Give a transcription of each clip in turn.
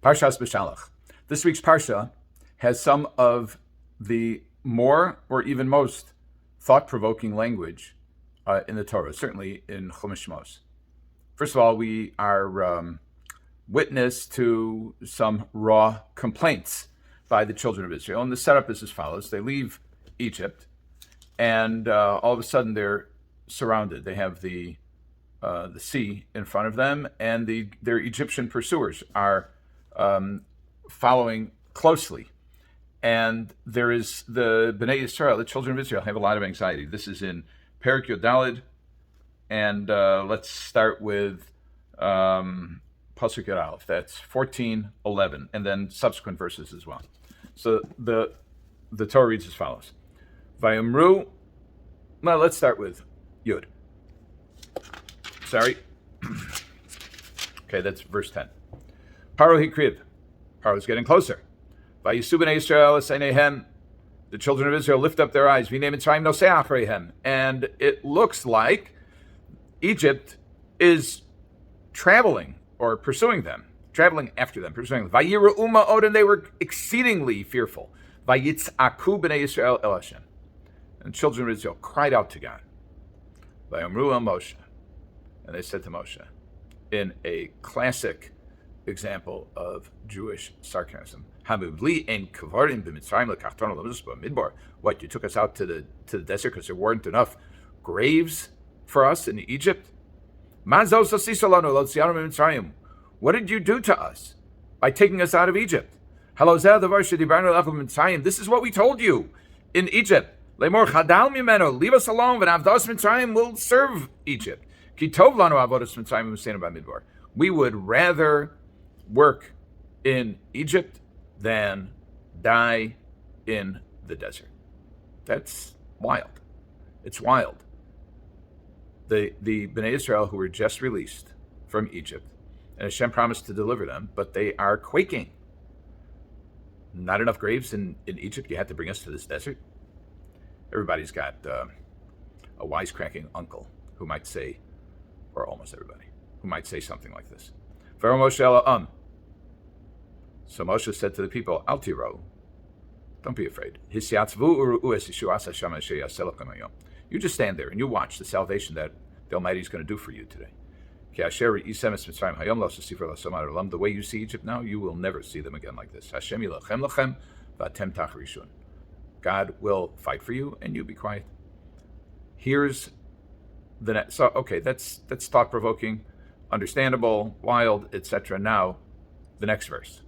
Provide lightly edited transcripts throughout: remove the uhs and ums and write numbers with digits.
Parshas B'Shalach. This week's Parsha has some of the more or even most thought-provoking language in the Torah, certainly in Hamitzvos. First of all, we are witness to some raw complaints by the children of Israel. And the setup is as follows. They leave Egypt, and all of a sudden they're surrounded. They have the sea in front of them, and their Egyptian pursuers are following closely. And there is the Bnei Yisrael, the children of Israel, have a lot of anxiety. This is in Perek Yud Daled, and let's start with Pasuk Yud Aleph. That's 14:11, and then subsequent verses as well. So the Torah reads as follows: Vayamru. Well, let's start with Yud. Sorry. Okay, that's verse 10. Paro hikriv. Paro's getting closer. Vayisu b'nei Yisrael eseinehem. The children of Israel lift up their eyes. V'nei Mitzrayim nosei achreihem. And it looks like Egypt is traveling or pursuing them, traveling after them, pursuing them. Vayiru ma'od, and they were exceedingly fearful. Vayitzaku b'nei Yisrael el Hashem. And the children of Israel cried out to God. Vayomru el Moshe. And they said to Moshe, in a classic example of Jewish sarcasm, what, you took us out to the desert because there weren't enough graves for us in Egypt? What did you do to us by taking us out of Egypt? This is what we told you in Egypt. Leave us alone, we'll serve Egypt. We would rather work in Egypt than die in the desert. That's wild. It's wild. The Bnei Israel who were just released from Egypt, and Hashem promised to deliver them, but they are quaking. Not enough graves in Egypt. You had to bring us to this desert. Everybody's got a wisecracking uncle who might say, or almost everybody, who might say something like this. So Moshe said to the people, Al tiro, don't be afraid. You just stand there and you watch the salvation that the Almighty is going to do for you today. The way you see Egypt now, you will never see them again like this. God will fight for you, and you be quiet. Here's the next. So, okay, that's thought-provoking, understandable, wild, etc. Now, the next verse.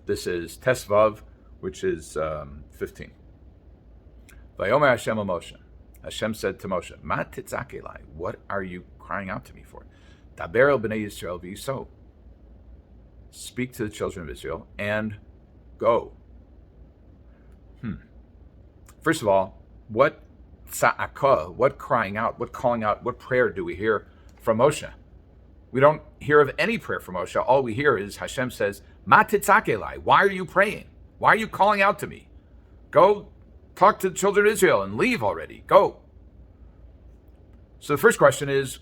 This is Tesvav, which is 15. Vayomer Hashem Moshe. Hashem said to Moshe, Ma titzak elai, what are you crying out to me for? Daber el b'nei Yisrael v'yiso. Speak to the children of Israel and go. First of all, what tza'akah, what crying out, what calling out, what prayer do we hear from Moshe? We don't hear of any prayer from Moshe. All we hear is Hashem says, Ma titzak elai, why are you praying? Why are you calling out to me? Go talk to the children of Israel and leave already. Go. So the first question is,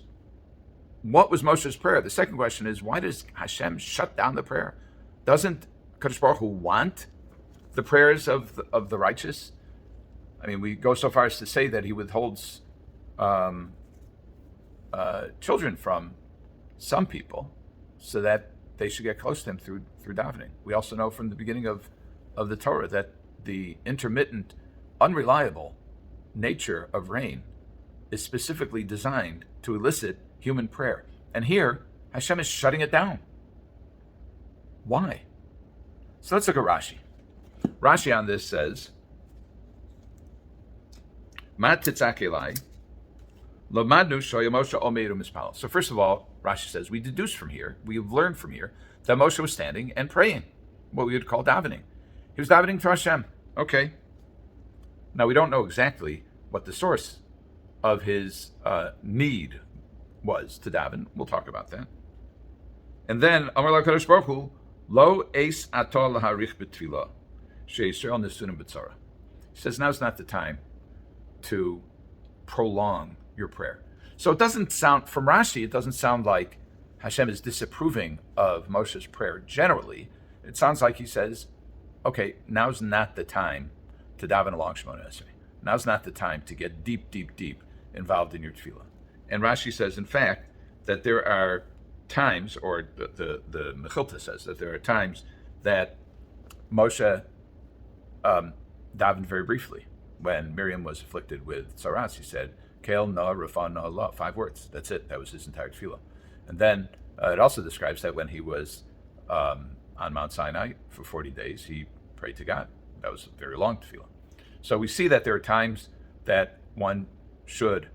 what was Moshe's prayer? The second question is, why does Hashem shut down the prayer? Doesn't Kadosh Baruch Hu want the prayers of the righteous? I mean, we go so far as to say that he withholds children from some people so that they should get close to him through davening. We also know from the beginning of the Torah that the intermittent, unreliable nature of rain is specifically designed to elicit human prayer. And here, Hashem is shutting it down. Why? So let's look at Rashi. Rashi on this says, Ma titzak elai, lomadnu shoya Moshe omeiru mispal. So first of all, Rashi says, we deduce from here, we've learned from here, that Moshe was standing and praying, what we would call davening. He was davening to Hashem. Okay. Now, we don't know exactly what the source of his need was to daven. We'll talk about that. And then, Amar la Kadosh Baruch Hu, lo eis atol laharich b'tfilah, she'Yisrael nesunim b'tzara. He says, now's not the time to prolong your prayer. So it doesn't sound, from Rashi, it doesn't sound like Hashem is disapproving of Moshe's prayer generally. it sounds like he says, okay, now's not the time to daven along Shemona Esrei. Now's not the time to get deep, deep, deep involved in your tefillah. And Rashi says, in fact, that there are times, or the Mechilta says that there are times that Moshe davened very briefly. When Miriam was afflicted with tzaras, he said, Kel na Rafa na Allah, 5 words. That's it. That was his entire tefillah. And then it also describes that when he was on Mount Sinai for 40 days, he prayed to God. That was a very long tefillah. So we see that there are times that one should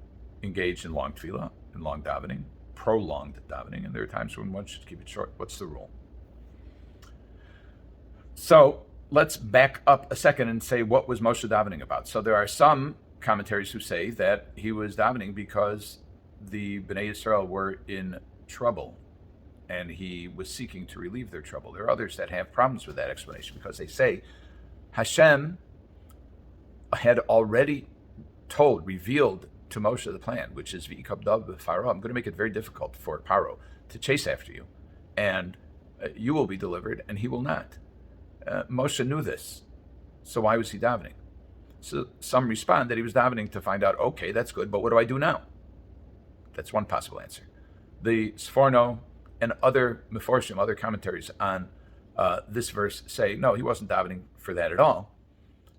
engage in long tefillah, in long davening, prolonged davening, and there are times when one should keep it short. What's the rule? So let's back up a second and say, what was Moshe davening about? So there are some commentaries who say that he was davening because the Bnei Yisrael were in trouble and he was seeking to relieve their trouble. There are others that have problems with that explanation because they say Hashem had already revealed to Moshe the plan, which is V'ikabdav b'Pharaoh. I'm going to make it very difficult for Paro to chase after you, and you will be delivered, and he will not. Moshe knew this, so why was he davening? So some respond that he was davening to find out, okay, that's good, but what do I do now? That's one possible answer. The Seforno and other Meforshim, other commentaries on this verse say, no, he wasn't davening for that at all,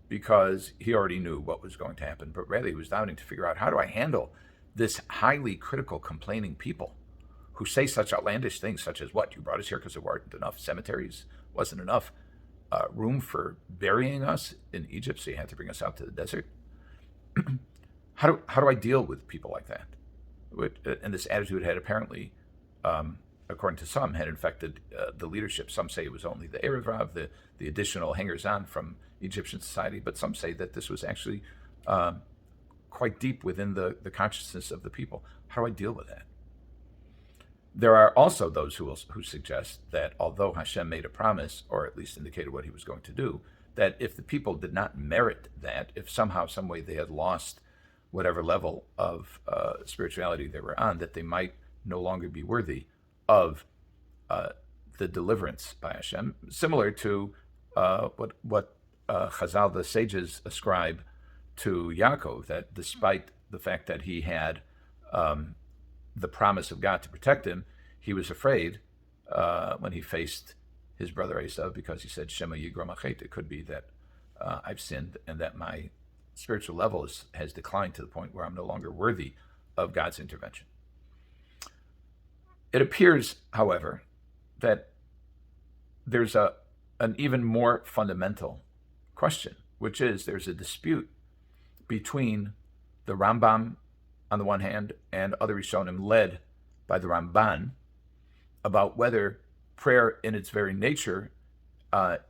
because he already knew what was going to happen, but rather he was davening to figure out, how do I handle this highly critical, complaining people who say such outlandish things, such as, what, you brought us here because there weren't enough cemeteries, wasn't enough room for burying us in Egypt, so you had to bring us out to the desert? How do I deal with people like that? And this attitude had apparently, according to some, had infected the leadership. Some say it was only the Erev Rav, the additional hangers-on from Egyptian society, but some say that this was actually quite deep within the consciousness of the people. How do I deal with that? There are also those who suggest that although Hashem made a promise, or at least indicated what he was going to do, that if the people did not merit that, if somehow, some way they had lost whatever level of spirituality they were on, that they might no longer be worthy of the deliverance by Hashem, similar to what Chazal, the sages, ascribe to Yaakov, that despite the fact that he had the promise of God to protect him, he was afraid when he faced his brother Esav, because he said, Shema Yigrom Achet, it could be that I've sinned and that my spiritual level has declined to the point where I'm no longer worthy of God's intervention. It appears, however, that there's an even more fundamental question, which is there's a dispute between the Rambam on the one hand and other Rishonim led by the Ramban about whether prayer in its very nature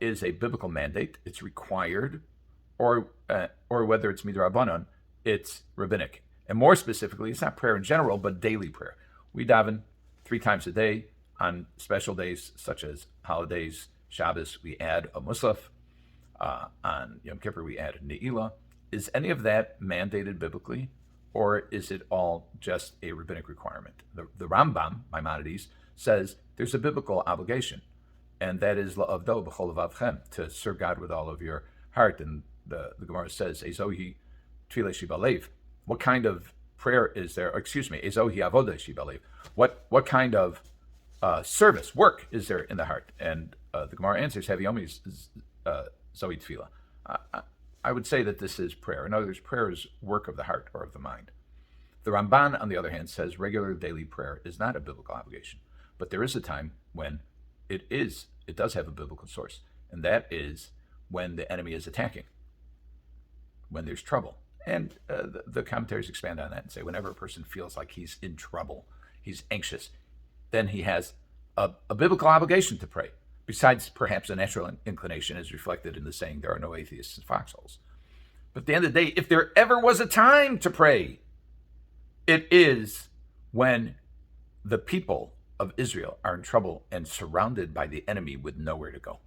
is a biblical mandate, it's required, or whether it's midrabanan, it's rabbinic. And more specifically, it's not prayer in general, but daily prayer. We daven 3 times a day. On special days such as holidays, Shabbos, we add a musaf. On Yom Kippur, we add ne'ilah. Is any of that mandated biblically, or is it all just a rabbinic requirement? The Rambam, Maimonides, says there's a biblical obligation, and that is la'avdo b'chol levavchem, to serve God with all of your heart. And the Gemara says, Ezohi tefillah shibalev. What kind of prayer is there? Ezohi avodah shibalev. What kind of service, work is there in the heart? And the Gemara answers, Haviomi Zohi tefillah. I would say that this is prayer. In other words, prayer is work of the heart or of the mind. The Ramban, on the other hand, says regular daily prayer is not a biblical obligation, but there is a time when it does have a biblical source, and that is when the enemy is attacking, when there's trouble. And the commentaries expand on that and say whenever a person feels like he's in trouble, he's anxious, then he has a biblical obligation to pray, besides perhaps a natural inclination as reflected in the saying, there are no atheists in foxholes. But at the end of the day, if there ever was a time to pray, it is when the people of Israel are in trouble and surrounded by the enemy with nowhere to go.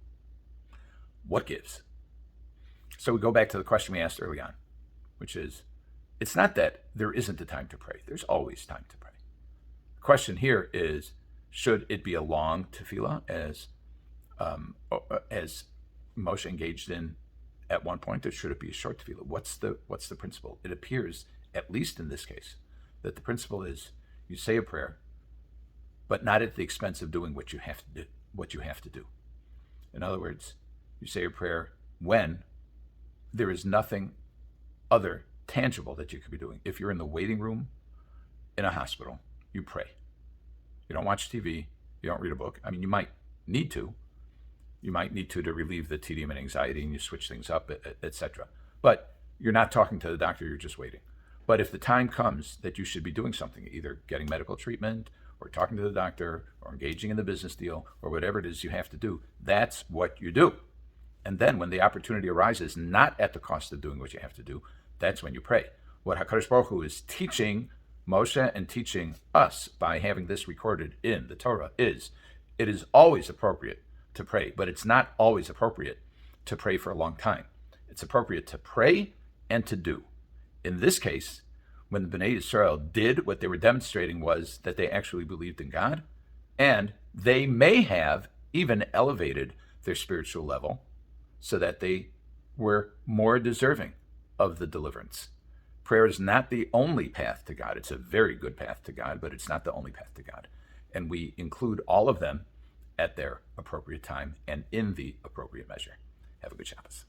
What gives? So we go back to the question we asked early on, which is, it's not that there isn't a time to pray. There's always time to pray. The question here is, should it be a long tefillah, as as Moshe engaged in at one point, or should it be a short tefillah? What's the principle? It appears, at least in this case, that the principle is you say a prayer, but not at the expense of doing what you have to do. In other words, you say a prayer when there is nothing other tangible that you could be doing. If you're in the waiting room in a hospital, you pray. You don't watch TV. You don't read a book. I mean, you might need to. You might need to relieve the tedium and anxiety, and you switch things up, etc. But you're not talking to the doctor. You're just waiting. But if the time comes that you should be doing something, either getting medical treatment or talking to the doctor or engaging in the business deal or whatever it is you have to do, that's what you do. And then when the opportunity arises, not at the cost of doing what you have to do, that's when you pray. What HaKadosh Baruch Hu is teaching Moshe and teaching us by having this recorded in the Torah is, it is always appropriate to pray, but it's not always appropriate to pray for a long time. It's appropriate to pray and to do. In this case, when the Bnei Israel did, what they were demonstrating was that they actually believed in God, and they may have even elevated their spiritual level so that they were more deserving of the deliverance. Prayer is not the only path to God. It's a very good path to God, but it's not the only path to God. And we include all of them at their appropriate time and in the appropriate measure. Have a good Shabbos.